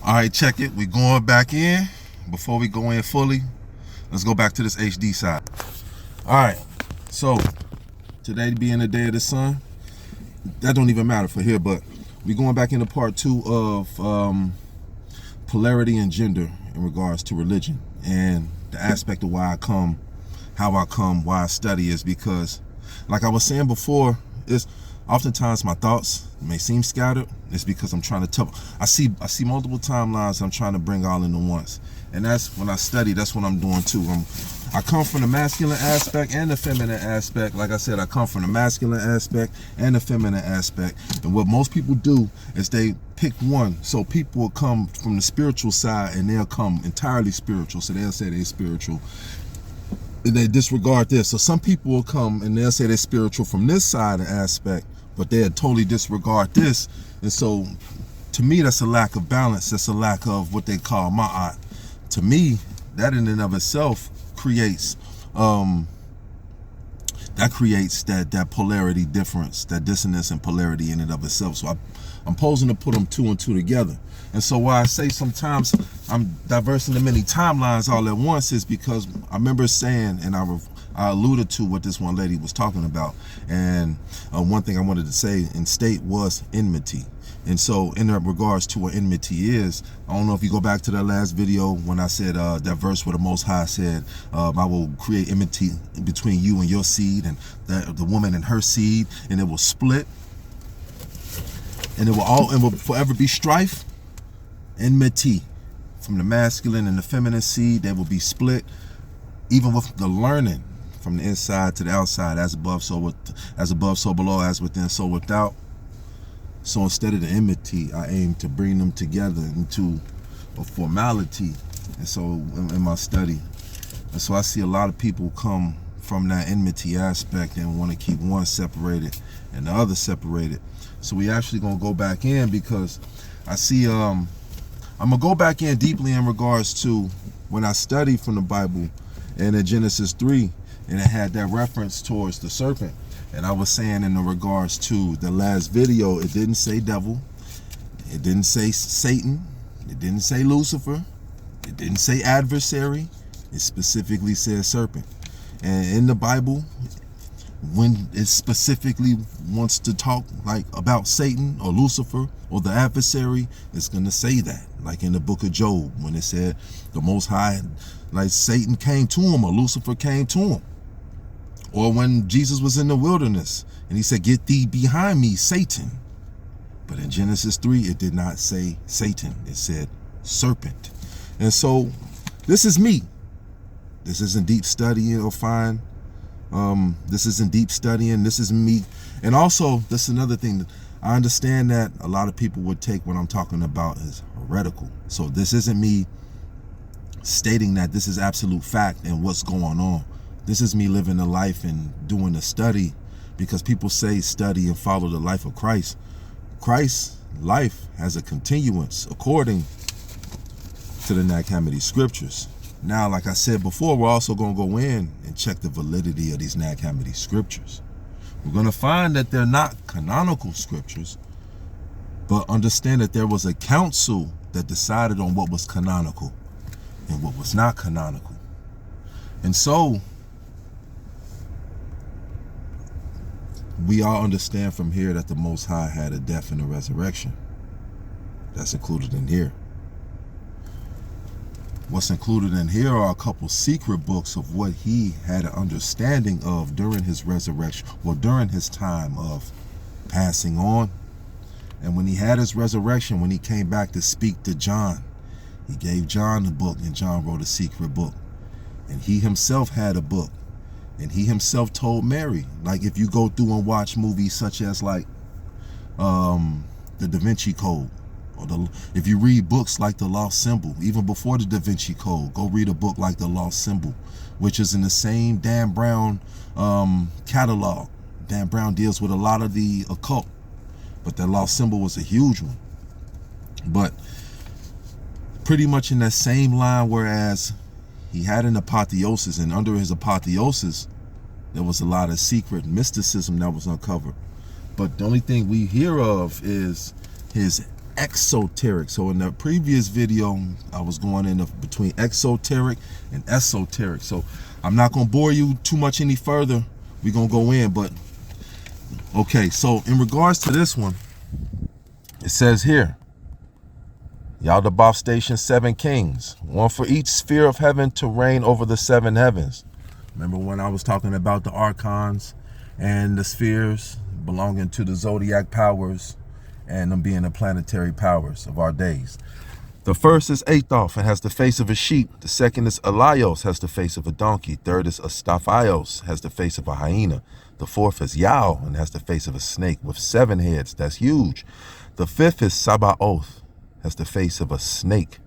All right, check it. We going back in. Before we go in fully, let's go back to this HD side. All right, so today being the day of the sun, that don't even matter for here, but we going back into part 2 of polarity and gender in regards to religion, and the aspect of why I come, how I come, why I study is because, like I was saying before, it's oftentimes my thoughts may seem scattered. It's because I'm trying to tell. I see multiple timelines I'm trying to bring all into once, and that's when I study. That's what I'm doing too. I come from the masculine aspect and the feminine aspect. Like I said, I come from the masculine aspect and the feminine aspect. And what most people do is they pick one. So people will come from the spiritual side and they'll come entirely spiritual. So they'll say they're spiritual and they disregard this. So some people will come and they'll say they're spiritual from this side and aspect, but they'll totally disregard this. And so to me, that's a lack of balance. That's a lack of what they call ma'at. To me, that in and of itself creates that polarity difference, that dissonance and polarity in and of itself. So I'm posing to put them 2 and 2 together. And so why I say sometimes I'm diversing the many timelines all at once is because I remember saying, and I alluded to what this one lady was talking about, and one thing I wanted to say and state was enmity. And so in regards to what enmity is, I don't know if you go back to that last video when I said that verse where the Most High said, I will create enmity between you and your seed, and the woman and her seed, and it will split, and it will forever be strife. Enmity from the masculine and the feminine seed, they will be split, even with the learning from the inside to the outside, as above, so below, as within, so without. So instead of the enmity, I aim to bring them together into a formality. And so in my study, and so I see a lot of people come from that enmity aspect and want to keep one separated and the other separated. So we actually gonna go back in, because I see I'm gonna go back in deeply in regards to when I studied from the Bible and in Genesis 3, and it had that reference towards the serpent. And I was saying in regards to the last video, it didn't say devil, it didn't say Satan, it didn't say Lucifer, it didn't say adversary, it specifically said serpent. And in the Bible, when it specifically wants to talk like about Satan or Lucifer or the adversary, it's going to say that, like in the book of Job, when it said the Most High, like Satan came to him or Lucifer came to him. Or when Jesus was in the wilderness and he said, "Get thee behind me, Satan." But in Genesis 3, it did not say Satan. It said serpent. And so this is me. This isn't deep studying or fine. This isn't deep studying. This is me. And also, this is another thing. I understand that a lot of people would take what I'm talking about as heretical. So this isn't me stating that this is absolute fact and what's going on. This is me living a life and doing a study, because people say study and follow the life of Christ. Christ's life has a continuance according to the Nag Hammadi scriptures. Now, like I said before, we're also going to go in and check the validity of these Nag Hammadi scriptures. We're going to find that they're not canonical scriptures, but understand that there was a council that decided on what was canonical and what was not canonical. And so we all understand from here that the Most High had a death and a resurrection. That's included in here. What's included in here are a couple secret books of what he had an understanding of during his resurrection, or during his time of passing on. And when he had his resurrection, when he came back to speak to John, he gave John the book, and John wrote a secret book. And he himself had a book. And he himself told Mary, like if you go through and watch movies such as like the Da Vinci Code, or if you read books like The Lost Symbol, even before the Da Vinci Code, go read a book like The Lost Symbol, which is in the same Dan Brown catalog. Dan Brown deals with a lot of the occult, but that Lost Symbol was a huge one. But pretty much in that same line, whereas he had an apotheosis, and under his apotheosis, there was a lot of secret mysticism that was uncovered. But the only thing we hear of is his exoteric. So in the previous video, I was going in between exoteric and esoteric. So I'm not going to bore you too much any further. We're going to go in, but okay. So in regards to this one, it says here, Yaldabaoth stationed 7 kings, one for each sphere of heaven to reign over the 7 heavens. Remember when I was talking about the archons and the spheres belonging to the zodiac powers and them being the planetary powers of our days. The first is Athoth and has the face of a sheep. The second is Elios, has the face of a donkey. Third is Astaphios, has the face of a hyena. The fourth is Yao and has the face of a snake with 7 heads. That's huge. The fifth is Sabaoth, has the face of a snake.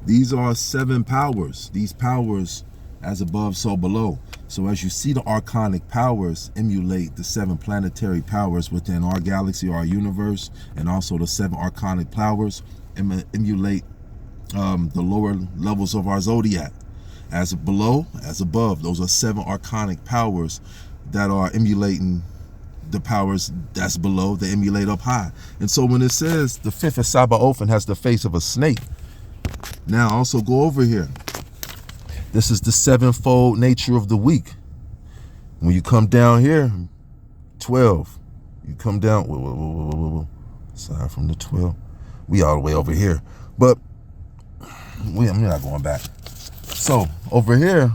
These are 7 powers. These powers as above, so below. So as you see, the archonic powers emulate the 7 planetary powers within our galaxy, our universe, and also the 7 archonic powers emulate the lower levels of our zodiac. As below, as above, those are 7 archonic powers that are emulating the powers that's below. They emulate up high. And so when it says the fifth is Sabaoth and has the face of a snake, now also go over here. This is the 7-fold nature of the week. When you come down here, 12. You come down, aside from the 12. We all the way over here. But we're not going back. So over here,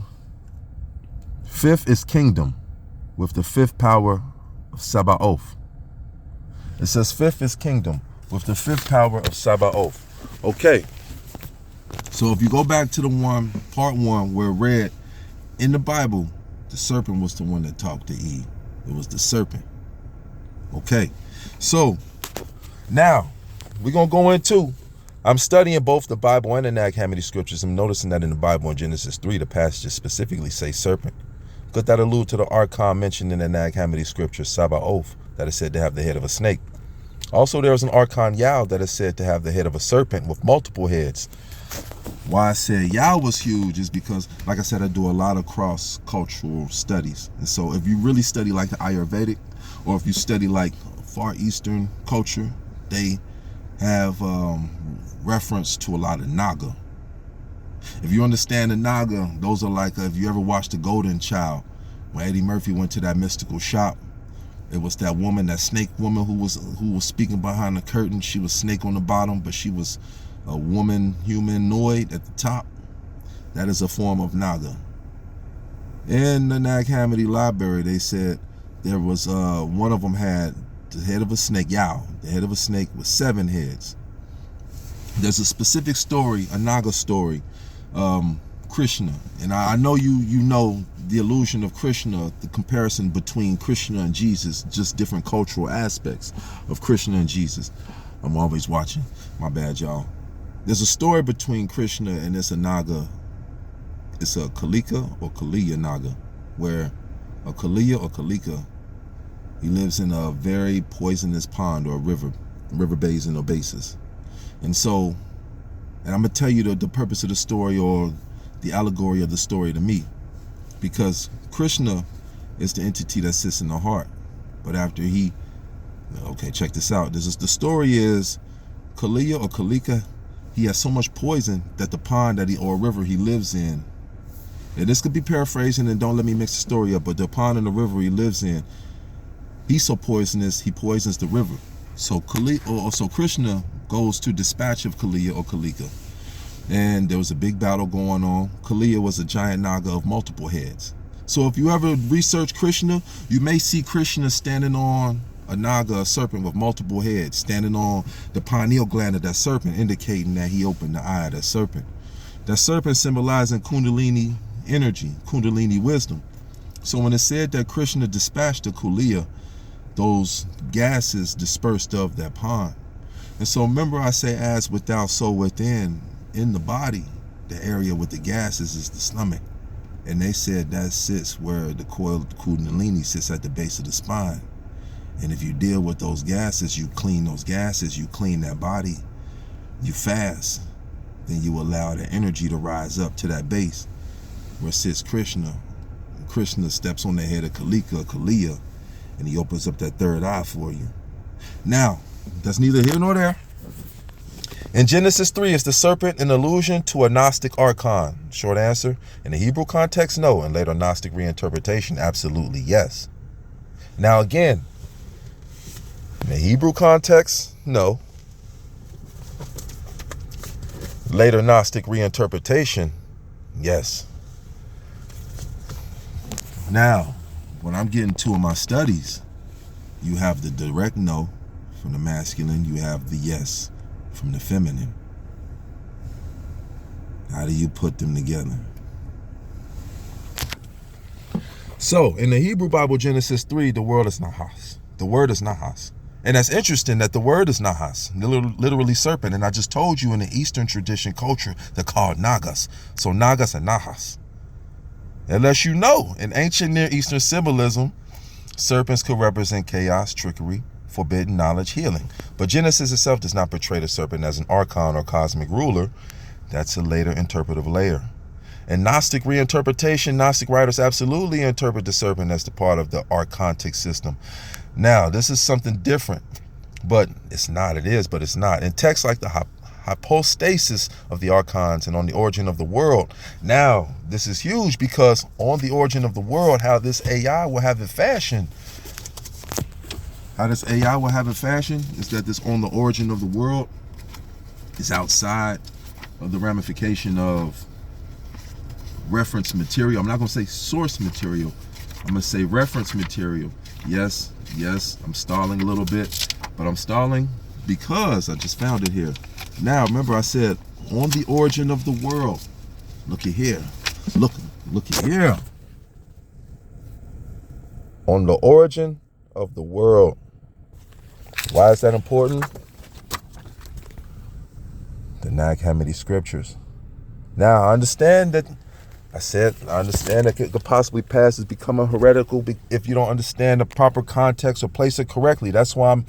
5th is kingdom with the 5th power of Sabaoth. It says 5th is kingdom with the 5th power of Sabaoth. Okay. So if you go back to the part 1 where it read in the Bible, the serpent was the one that talked to Eve. It was the serpent. Okay. So now we're going to go into, I'm studying both the Bible and the Nag Hammadi scriptures. I'm noticing that in the Bible in Genesis 3, the passages specifically say serpent. Could that allude to the archon mentioned in the Nag Hammadi scripture, Sabaoth, that is said to have the head of a snake? Also, there is an archon Yao that is said to have the head of a serpent with multiple heads. Why I said Yao was huge is because, like I said, I do a lot of cross-cultural studies. And so if you really study like the Ayurvedic, or if you study like Far Eastern culture, they have reference to a lot of Naga. If you understand the Naga, those are like, if you ever watched The Golden Child, when Eddie Murphy went to that mystical shop, it was that woman, that snake woman who was speaking behind the curtain. She was snake on the bottom, but she was a woman humanoid at the top. That is a form of Naga. In the Nag Hammadi library, they said there was one of them had the head of a snake, Yao, the head of a snake with 7 heads. There's a specific story, a Naga story, Krishna, and I know you know the illusion of Krishna, the comparison between Krishna and Jesus, just different cultural aspects of Krishna and Jesus. I'm always watching. My bad, y'all. There's a story between Krishna and this Naga. It's a Kalika or Kaliya Naga, where a Kaliya or Kalika, he lives in a very poisonous pond or river basin or basis. And so, and I'm going to tell you the purpose of the story, or the allegory of the story to me, because Krishna is the entity that sits in the heart. But after he, okay, check this out. The story is Kaliya or Kalika, he has so much poison that the pond or river he lives in, and this could be paraphrasing, and don't let me mix the story up, but the pond and the river he lives in, he's so poisonous, he poisons the river. So Krishna goes to dispatch of Kaliya or Kalika. And there was a big battle going on. Kaliya was a giant Naga of multiple heads. So if you ever research Krishna, you may see Krishna standing on a Naga, a serpent with multiple heads, standing on the pineal gland of that serpent, indicating that he opened the eye of that serpent. That serpent symbolizing Kundalini energy, Kundalini wisdom. So when it said that Krishna dispatched the Kaliya, those gases dispersed of that pond. And so remember I say as without, so within. In the body, the area with the gases is the stomach. And they said that sits where the coil of the Kundalini sits, at the base of the spine. And if you deal with those gases, you clean those gases, you clean that body, you fast, then you allow the energy to rise up to that base where sits Krishna. Krishna steps on the head of Kaliya, and he opens up that third eye for you. Now, that's neither here nor there. In Genesis 3, is the serpent an allusion to a Gnostic archon? Short answer, in the Hebrew context, no. In later Gnostic reinterpretation, absolutely yes. Now again, in the Hebrew context, no. Later Gnostic reinterpretation, yes. Now, when I'm getting to in my studies, you have the direct no from the masculine, you have the yes from the feminine. How do you put them together? So, in the Hebrew Bible, Genesis 3, the word is nahas. The word is nahas. And that's interesting that the word is nahas, literally serpent. And I just told you in the Eastern tradition culture, they're called nagas. So nagas and nahas. Unless you know, in ancient Near Eastern symbolism, serpents could represent chaos, trickery, forbidden knowledge, healing. But Genesis itself does not portray the serpent as an archon or cosmic ruler. That's a later interpretive layer. In Gnostic reinterpretation, Gnostic writers absolutely interpret the serpent as the part of the archontic system. Now, this is something different, but it's not. It is, but it's not. In texts like the hypostasis of the archons and on the origin of the world. Now, this is huge because on the origin of the world, how this AI will have it fashioned. How this AI will have it fashioned is that this on the origin of the world is outside of the ramification of reference material. I'm not going to say source material. I'm going to say reference material. Yes, I'm stalling a little bit, but I'm stalling because I just found it here. Now, remember I said on the origin of the world. Look at here. Look at here. On the origin of the world. Why is that important? The Nag Hammadi scriptures. Now, I understand that it could possibly pass as becoming heretical if you don't understand the proper context or place it correctly. That's why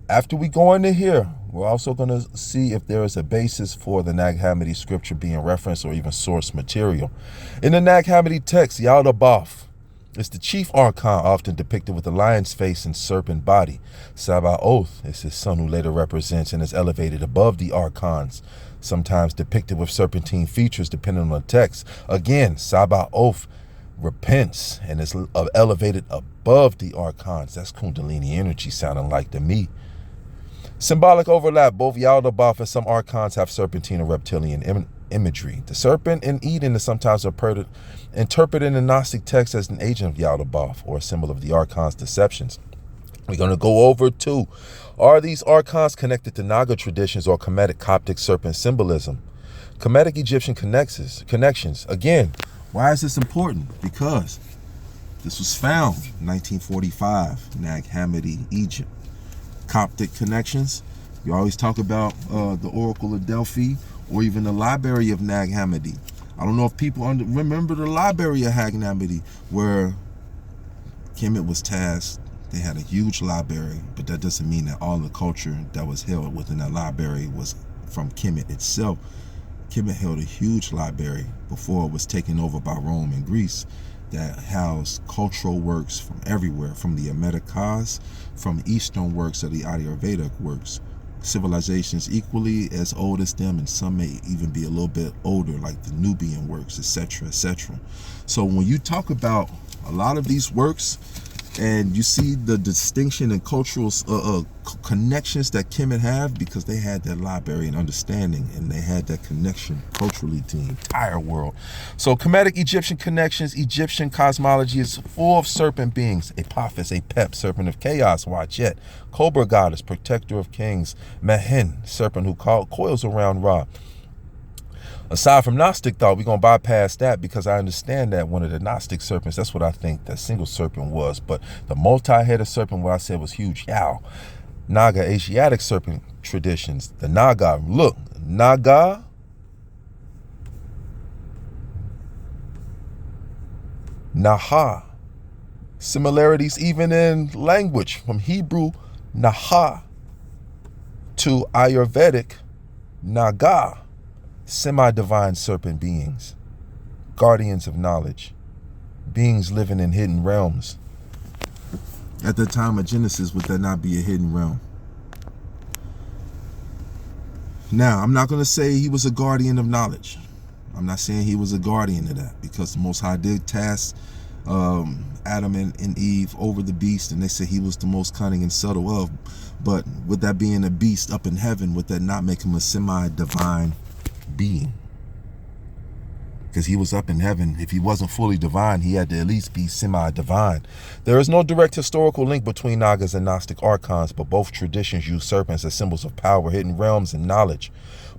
after we go into here, we're also going to see if there is a basis for the Nag Hammadi scripture being referenced or even source material. In the Nag Hammadi text, Yaldabaoth is the chief archon, often depicted with a lion's face and serpent body. Sabaoth is his son, who later represents and is elevated above the archons, sometimes depicted with serpentine features depending on the text. Again, Sabaoth repents and is elevated above the archons. That's Kundalini energy sounding like to me. Symbolic overlap. Both Yaldabaoth and some archons have serpentine or reptilian imagery. The serpent in Eden is sometimes interpreted in the Gnostic text as an agent of Yaldabaoth or a symbol of the archons' deceptions. We're going to go over to, are these archons connected to Naga traditions or Kemetic Coptic serpent symbolism? Kemetic Egyptian connections. Again, why is this important? Because this was found in 1945, Nag Hammadi, Egypt. Coptic connections. You always talk about the Oracle of Delphi or even the Library of Nag Hammadi. I don't know if people remember the Library of Nag Hammadi, where Kemet was tasked. They had a huge library, but that doesn't mean that all the culture that was held within that library was from Kemet itself. Kemet held a huge library before it was taken over by Rome and Greece that housed cultural works from everywhere, from the Americas, from Eastern works of the Ayurvedic works, civilizations equally as old as them, and some may even be a little bit older, like the Nubian works, etc., etc. So when you talk about a lot of these works, and you see the distinction and cultural connections that Kemet have, because they had that library and understanding, and they had that connection culturally to the entire world. So Kemetic Egyptian connections. Egyptian cosmology is full of serpent beings. Apophis, Apep, serpent of chaos, Wachet, Cobra goddess, protector of kings, Mehen, serpent who coils around Ra. Aside from Gnostic thought, we're going to bypass that because I understand that one of the Gnostic serpents, that's what I think that single serpent was. But the multi-headed serpent, what I said was huge. Yao. Naga, Asiatic serpent traditions. The Naga. Look, Naga. Naha. Similarities even in language, from Hebrew, Naha, to Ayurvedic, Naga. Semi-divine serpent beings, guardians of knowledge, beings living in hidden realms. At the time of Genesis, would that not be a hidden realm? Now, I'm not going to say he was a guardian of knowledge. I'm not saying he was a guardian of that, because the Most High did task Adam and Eve over the beast, and they said he was the most cunning and subtle of. But with that being a beast up in heaven, would that not make him a semi-divine being? Because he was up in heaven. If he wasn't fully divine, he had to at least be semi-divine. There is no direct historical link between Nagas and Gnostic archons, but both traditions use serpents as symbols of power, hidden realms, and knowledge.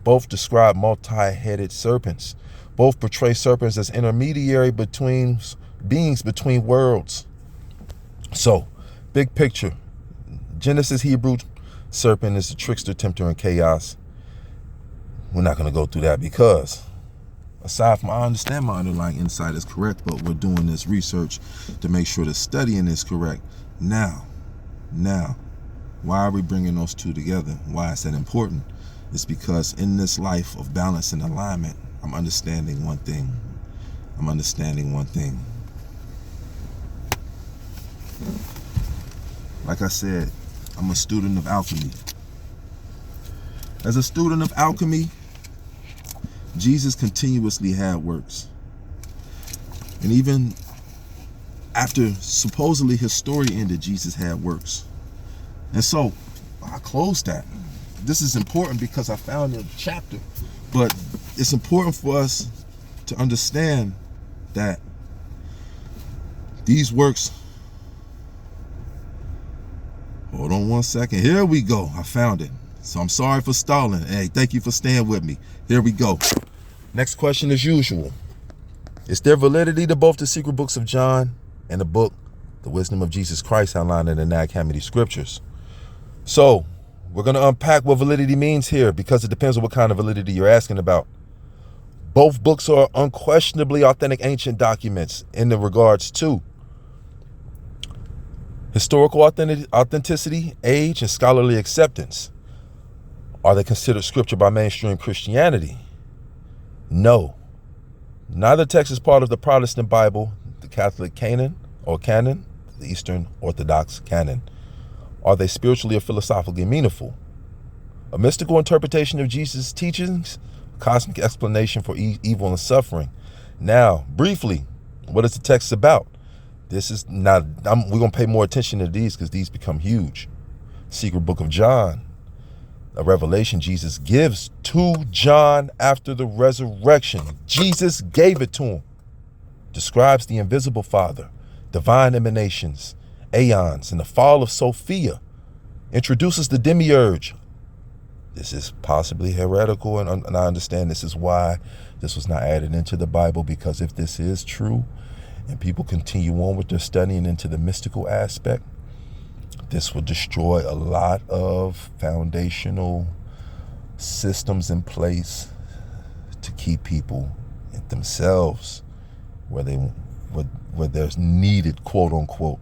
Both describe multi-headed serpents. Both portray serpents as intermediary between beings between worlds. So, big picture. Genesis Hebrew serpent is the trickster, tempter, and chaos. We're not going to go through that because, aside from I understand my underlying insight is correct, but we're doing this research to make sure the studying is correct. Now, why are we bringing those two together? Why is that important? It's because in this life of balance and alignment, I'm understanding one thing. Like I said, I'm a student of alchemy. As a student of alchemy, Jesus continuously had works. And even after supposedly his story ended, Jesus had works. And so I closed that. This is important because I found a chapter, but it's important for us to understand that these works, hold on one second. Here we go. I found it. So I'm sorry for stalling. Hey, thank you for staying with me. Here we go. Next question as usual. Is there validity to both the secret books of John and the book, The Wisdom of Jesus Christ, outlined in the Nag Hammadi scriptures? So we're going to unpack what validity means here, because it depends on what kind of validity you're asking about. Both books are unquestionably authentic ancient documents in the regards to historical authenticity, age, and scholarly acceptance. Are they considered scripture by mainstream Christianity? No. Neither text is part of the Protestant Bible, the Catholic canon, the Eastern Orthodox canon. Are they spiritually or philosophically meaningful? A mystical interpretation of Jesus' teachings, cosmic explanation for evil and suffering. Now, briefly, what is the text about? This is not, we're going to pay more attention to these because these become huge. Secret book of John, a revelation Jesus gives to John after the resurrection. Jesus gave it to him. Describes the invisible Father, divine emanations, aeons, and the fall of Sophia. Introduces the demiurge. This is possibly heretical, and I understand this is why this was not added into the Bible, because if this is true and people continue on with their studying into the mystical aspect, this will destroy a lot of foundational systems in place to keep people in themselves where there's needed, quote unquote.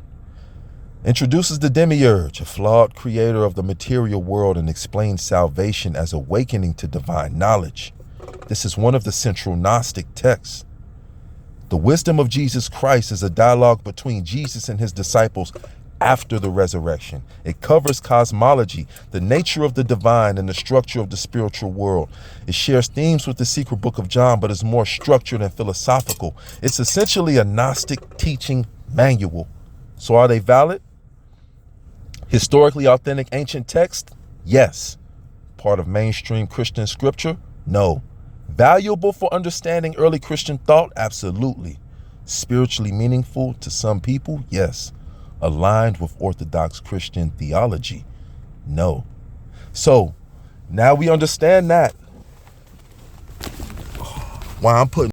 Introduces the demiurge, a flawed creator of the material world, and explains salvation as awakening to divine knowledge. This is one of the central Gnostic texts. The wisdom of Jesus Christ is a dialogue between Jesus and his disciples after the resurrection. It covers cosmology, the nature of the divine, and the structure of the spiritual world. It shares themes with the secret book of John, but is more structured and philosophical. It's essentially a Gnostic teaching manual. So are they valid? Historically authentic ancient text? Yes. Part of mainstream Christian scripture? No. Valuable for understanding early Christian thought? Absolutely. Spiritually meaningful to some people? Yes. Aligned with Orthodox Christian theology? No. So now we understand that. Why I'm putting